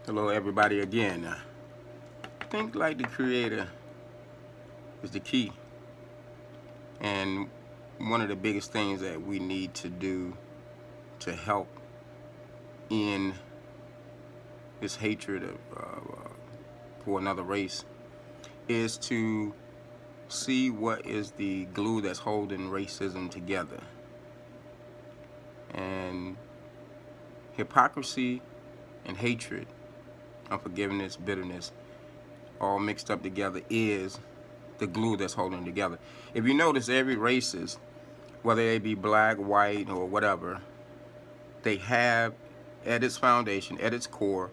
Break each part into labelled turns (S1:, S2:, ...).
S1: Hello, everybody, again. Think like the Creator is the key. And one of the biggest things that we need to do to help in this hatred for another race is to see what is the glue that's holding racism together. And hypocrisy and hatred, unforgiveness, bitterness, all mixed up together is the glue that's holding them together. If you notice, every racist, whether they be black, white, or whatever, they have at its foundation, at its core,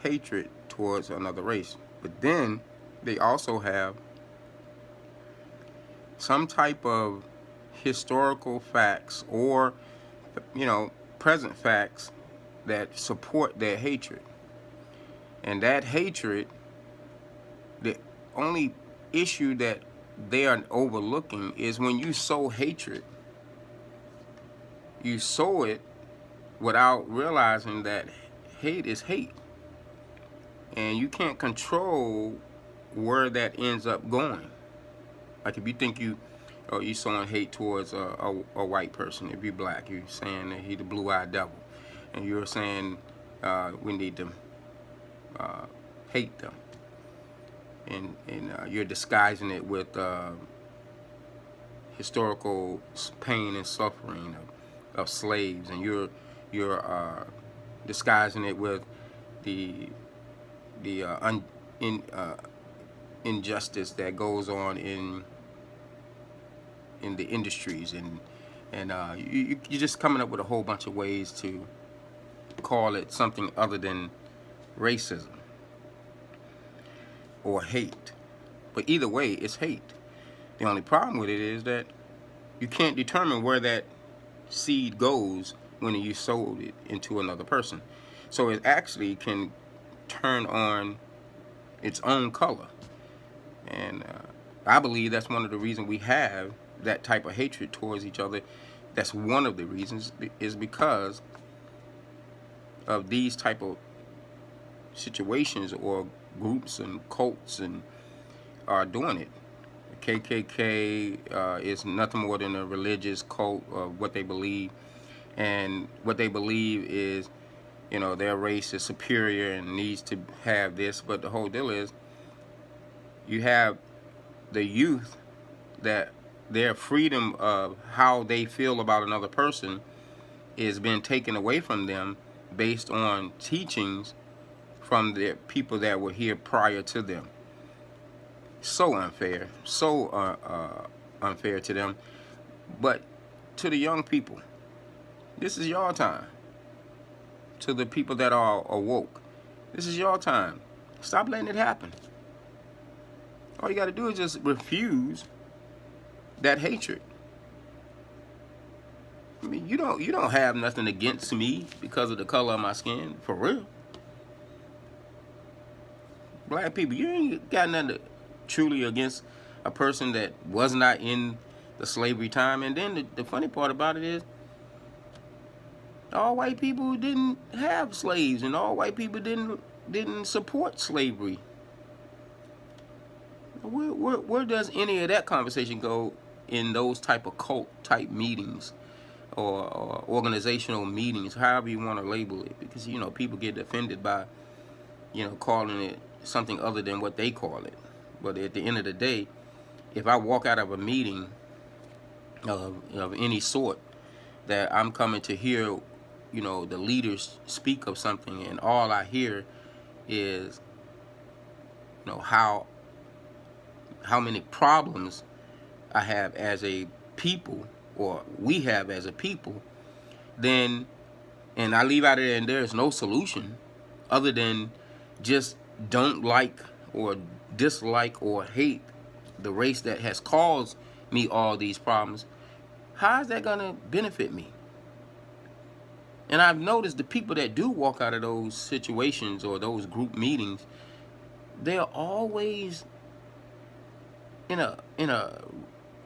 S1: hatred towards another race. But then they also have some type of historical facts or, present facts that support their hatred. And that hatred, the only issue that they are overlooking is when you sow hatred, you sow it without realizing that hate is hate. And you can't control where that ends up going. Like if you think you sowing hate towards a white person, if you're black, you're saying that he's the blue-eyed devil. And you're saying we need to hate them. And you're disguising it with historical pain and suffering of slaves, and you're disguising it with the injustice that goes on in the industries, and you're just coming up with a whole bunch of ways to call it something other than racism or hate. But either way, it's hate. The only problem with it is that you can't determine where that seed goes when you sowed it into another person. So it actually can turn on its own color. And I believe that's one of the reasons we have that type of hatred towards each other. That's one of the reasons, is because of these type of situations or groups and cults and are doing it. The KKK is nothing more than a religious cult of what they believe, and what they believe is, their race is superior and needs to have this. But the whole deal is, you have the youth that their freedom of how they feel about another person is being taken away from them based on teachings from the people that were here prior to them. So unfair, so unfair to them. But to the young people, this is your time. To the people that are awoke, this is your time. Stop letting it happen. All you got to do is just refuse that hatred. I mean, you don't have nothing against me because of the color of my skin, for real. Black people, you ain't got nothing truly against a person that was not in the slavery time. And then the funny part about it is, all white people didn't have slaves, and all white people didn't support slavery. Where does any of that conversation go in those type of cult type meetings or organizational meetings, however you want to label it? Because people get offended by calling it something other than what they call it. But at the end of the day, if I walk out of a meeting of any sort, that I'm coming to hear the leaders speak of something, and all I hear is how many problems I have as a people, or we have as a people, then, and I leave out of there and there's no solution other than just don't like or dislike or hate the race that has caused me all these problems, how is that going to benefit me? And I've noticed the people that do walk out of those situations or those group meetings, they're always in a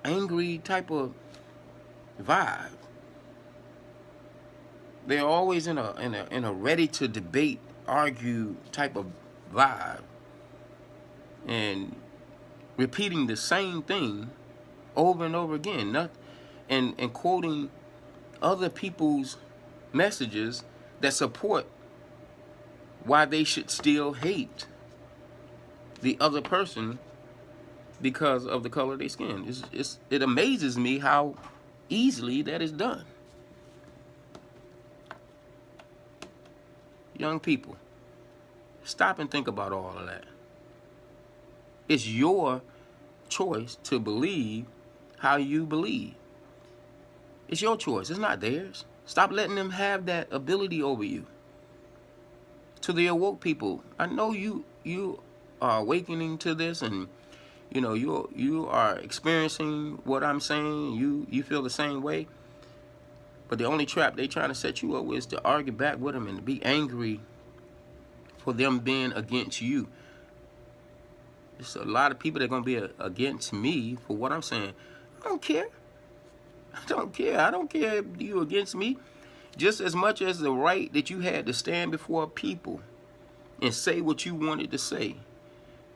S1: angry type of vibe. They're always in a ready to debate argue type of vibe and repeating the same thing over and over again, and quoting other people's messages that support why they should still hate the other person because of the color of their skin. It amazes me how easily that is done. Young people, stop and think about all of that. It's your choice to believe how you believe. It's your choice. It's not theirs. Stop letting them have that ability over you. To the awoke people, I know you are awakening to this, and you know you are experiencing what I'm saying. You feel the same way. But the only trap they trying to set you up with is to argue back with them and to be angry for them being against you. There's a lot of people that are going to be against me for what I'm saying. I don't care. I don't care. I don't care if you're against me. Just as much as the right that you had to stand before people and say what you wanted to say,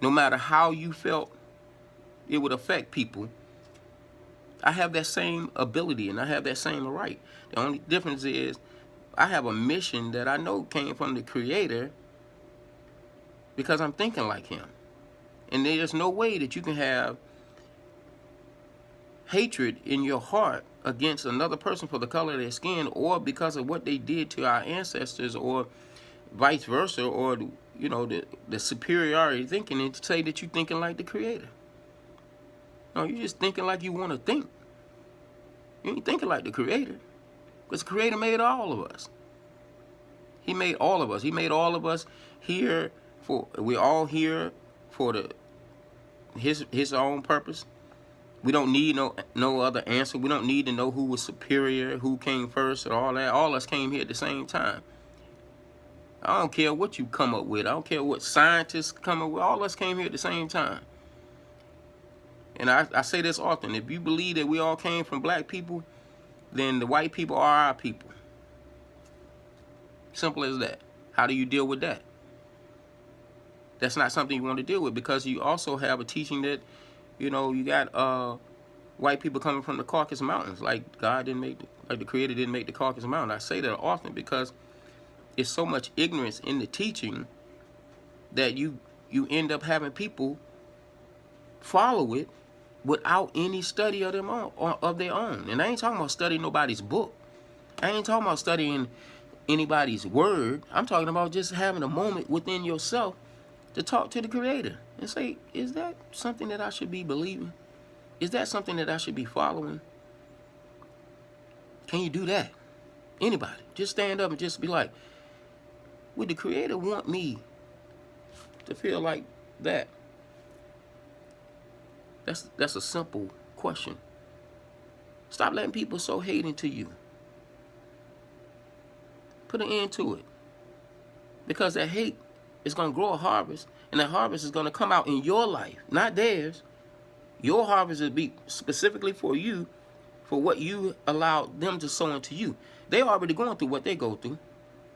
S1: no matter how you felt it would affect people, I have that same ability and I have that same right. The only difference is I have a mission that I know came from the Creator because I'm thinking like Him. And there's no way that you can have hatred in your heart against another person for the color of their skin, or because of what they did to our ancestors, or vice versa, or the superiority thinking, and say that you're thinking like the Creator. No, you're just thinking like you want to think. You ain't thinking like the Creator, because the Creator made all of us. He made all of us. He made all of us here for. We're all here for his own purpose. We don't need no other answer. We don't need to know who was superior, who came first, and all that. All of us came here at the same time. I don't care what you come up with. I don't care what scientists come up with. All of us came here at the same time. And I say this often. If you believe that we all came from black people, then the white people are our people. Simple as that. How do you deal with that? That's not something you want to deal with, because you also have a teaching that, you got white people coming from the Caucasus Mountains, like God didn't make, like the Creator didn't make the Caucasus Mountains. I say that often because it's so much ignorance in the teaching that you end up having people follow it without any study of them own, or of their own. And I ain't talking about studying nobody's book. I ain't talking about studying anybody's word. I'm talking about just having a moment within yourself to talk to the Creator and say, is that something that I should be believing? Is that something that I should be following? Can you do that? Anybody. Just stand up and just be like, would the Creator want me to feel like that? That's a simple question. Stop letting people sow hate into you. Put an end to it. Because that hate is going to grow a harvest, and that harvest is going to come out in your life, not theirs. Your harvest will be specifically for you, for what you allowed them to sow into you. They're already going through what they go through.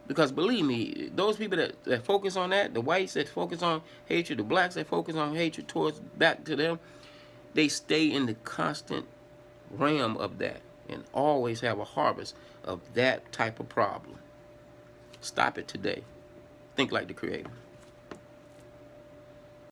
S1: Because believe me, those people that focus on that, the whites that focus on hatred, the blacks that focus on hatred towards back to them, they stay in the constant realm of that and always have a harvest of that type of problem. Stop it today. Think like the Creator.